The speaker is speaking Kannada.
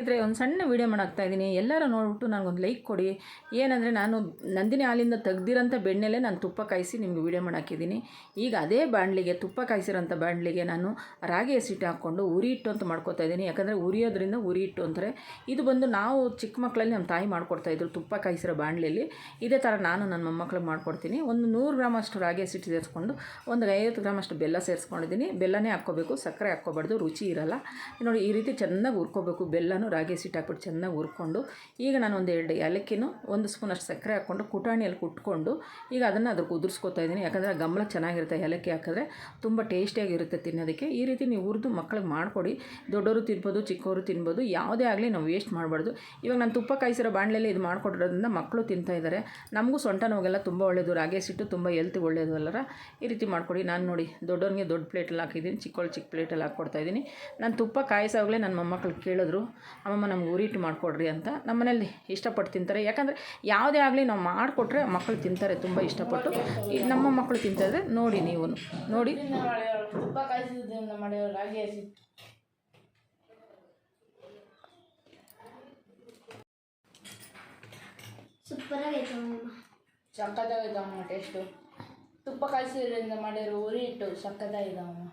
ಇದ್ರೆ ಒಂದು ಸಣ್ಣ ವೀಡಿಯೋ ಮಾಡಾಕ್ತಾಯಿದ್ದೀನಿ. ಎಲ್ಲರೂ ನೋಡ್ಬಿಟ್ಟು ನನಗೊಂದು ಲೈಕ್ ಕೊಡಿ. ಏನಂದರೆ ನಾನು ನಂದಿನಿ ಹಾಲಿಂದ ತೆಗ್ದಿರೋಂಥ ಬೆಣ್ಣೆಲೆ ನಾನು ತುಪ್ಪ ಕಾಯಿಸಿ ನಿಮ್ಗೆ ವೀಡಿಯೋ ಮಾಡಾಕಿದ್ದೀನಿ. ಈಗ ಅದೇ ಬಾಣಲಿಗೆ ತುಪ್ಪ ಕಾಯಿಸಿರೋಂಥ ಬಾಣಲಿಗೆ ನಾನು ರಾಗಿ ಹಸಿಟ್ಟು ಹಾಕ್ಕೊಂಡು ಉರಿ ಹಿಟ್ಟು ಅಂತ ಮಾಡ್ಕೊತಾ ಇದ್ದೀನಿ. ಯಾಕಂದರೆ ಉರಿಯೋದ್ರಿಂದ ಉರಿ ಹಿಟ್ಟು ಅಂತಾರೆ. ಇದು ಬಂದು ನಾವು ಚಿಕ್ಕ ಮಕ್ಕಳಲ್ಲಿ ನಮ್ಮ ತಾಯಿ ಮಾಡ್ಕೊಡ್ತಾಯಿದ್ರು ತುಪ್ಪ ಕಾಯಿಸಿರೋ ಬಾಣಲಿಯಲ್ಲಿ. ಇದೇ ಥರ ನಾನು ನನ್ನ ಮೊಮ್ಮಕ್ಳಿಗೆ ಮಾಡ್ಕೊಡ್ತೀನಿ. ಒಂದು 100 ಗ್ರಾಮ್ ಅಷ್ಟು ರಾಗಿ ಹಸಿಟ್ಟು ಸೇರಿಸ್ಕೊಂಡು ಒಂದು 50 ಗ್ರಾಮ್ ಅಷ್ಟು ಬೆಲ್ಲ ಸೇರಿಸ್ಕೊಂಡಿದ್ದೀನಿ. ಬೆಲ್ಲನೇ ಹಾಕ್ಕೋಬೇಕು, ಸಕ್ಕರೆ ಹಾಕ್ಕೋಬಾರ್ದು, ರುಚಿ ಇರೋಲ್ಲ. ನೋಡಿ ಈ ರೀತಿ ಚೆನ್ನಾಗಿ ಹುರ್ಕೋಬೇಕು. ಬೆಲ್ಲನೂ ರಾಗಿ ಹಸಿಟ್ಟು ಹಾಕ್ಬಿಟ್ಟು ಚೆನ್ನಾಗಿ ಹುರ್ಕೊಂಡು ಈಗ ನಾನು ಒಂದು 2 ಏಲಕ್ಕಿನೂ 1 ಸ್ಪೂನ್ ಅಷ್ಟು ಸಕ್ಕರೆ ಹಾಕ್ಕೊಂಡು ಕುಟಾಣಿಯಲ್ಲಿ ಕುಟ್ಕೊಂಡು ಈಗ ಅದನ್ನು ಅದಕ್ಕೆ ಉದುರಿಸ್ಕೊತಾ ಇದ್ದೀನಿ. ಯಾಕಂದರೆ ಗಮಲ ಚೆನ್ನಾಗಿರುತ್ತೆ. ಏಲಕ್ಕಿ ಹಾಕಿದ್ರೆ ತುಂಬ ಟೇಸ್ಟಿಯಾಗಿರುತ್ತೆ ತಿನ್ನೋದಕ್ಕೆ. ಈ ರೀತಿ ನೀವು ಹುರಿದು ಮಕ್ಕಳಿಗೆ ಮಾಡಿಕೊಡಿ. ದೊಡ್ಡವರು ತಿನ್ಬೋದು, ಚಿಕ್ಕವರು ತಿನ್ಬೋದು, ಯಾವುದೇ ಆಗಲಿ ನಾವು ವೇಸ್ಟ್ ಮಾಡಬಾರ್ದು. ಇವಾಗ ನಾನು ತುಪ್ಪ ಕಾಯಿಸಿರೋ ಬಾಣಲೆಯಲ್ಲಿ ಇದು ಮಾಡಿಕೊಟ್ಟಿರೋದ್ರಿಂದ ಮಕ್ಕಳು ತಿಂತಾಯಿದ್ದಾರೆ. ನಮಗೂ ಸೊಂಟ ನೋವೆಲ್ಲ ತುಂಬ ಒಳ್ಳೆಯದು. ರಾಗಿ ಹಸಿಟ್ಟು ತುಂಬ ಹೆಲ್ತಿಗೆ ಒಳ್ಳೆಯದು ಅಲ್ಲರ. ಈ ರೀತಿ ಮಾಡಿಕೊಡಿ. ನಾನು ನೋಡಿ ದೊಡ್ಡವ್ರಿಗೆ ದೊಡ್ಡ ಪ್ಲೇಟಲ್ಲಿ ಹಾಕಿದ್ದೀನಿ, ಚಿಕ್ಕವಳು ಚಿಕ್ಕ ಪ್ಲೇಟಲ್ಲಿ ಹಾಕ್ಕೊಡ್ತಾಯಿದ್ದೀನಿ. ನಾನು ತುಪ್ಪ ಕಾಯಿಸೋವಾಗಲೇ ನನ್ನ ಮೊಮ್ಮಕ್ಕಳು ಕೇಳಿದ್ರು, ಅಮ್ಮಮ್ಮ ನಮ್ಗೆ ಉರಿ ಹಿಟ್ಟು ಮಾಡಿಕೊಡ್ರಿ ಅಂತ. ನಮ್ಮ ಮನೇಲಿ ಇಷ್ಟಪಟ್ಟು ತಿಂತಾರೆ. ಯಾಕಂದರೆ ಯಾವುದೇ ಆಗಲಿ ನಾವು ಮಾಡಿಕೊಟ್ರೆ ಮಕ್ಕಳು ತಿಂತಾರೆ ತುಂಬ ಇಷ್ಟಪಟ್ಟು. ನಮ್ಮ ಮಕ್ಕಳು ತಿಂತಾಯಿದ್ರೆ ನೋಡಿ, ನೀವು ನೋಡಿ. ತುಪ್ಪ ಕಾಯಿಸಿದ್ರಿಂದ ಮಾಡಿರೋ ರಾಗಿ ಹಸಿಟ್ಟು ಸೂಪರಾಗೈತೆ ಅಮ್ಮ. ಸಕ್ಕತ್ತಾಗೈತಮ್ಮ ಟೇಸ್ಟು. ತುಪ್ಪ ಕಾಯಿಸಿದ್ರಿಂದ ಮಾಡಿರೋ ಉರಿ ಹಿಟ್ಟು ಸಕ್ಕತ್ತಾಗಿದ್ದಾವಮ್ಮ.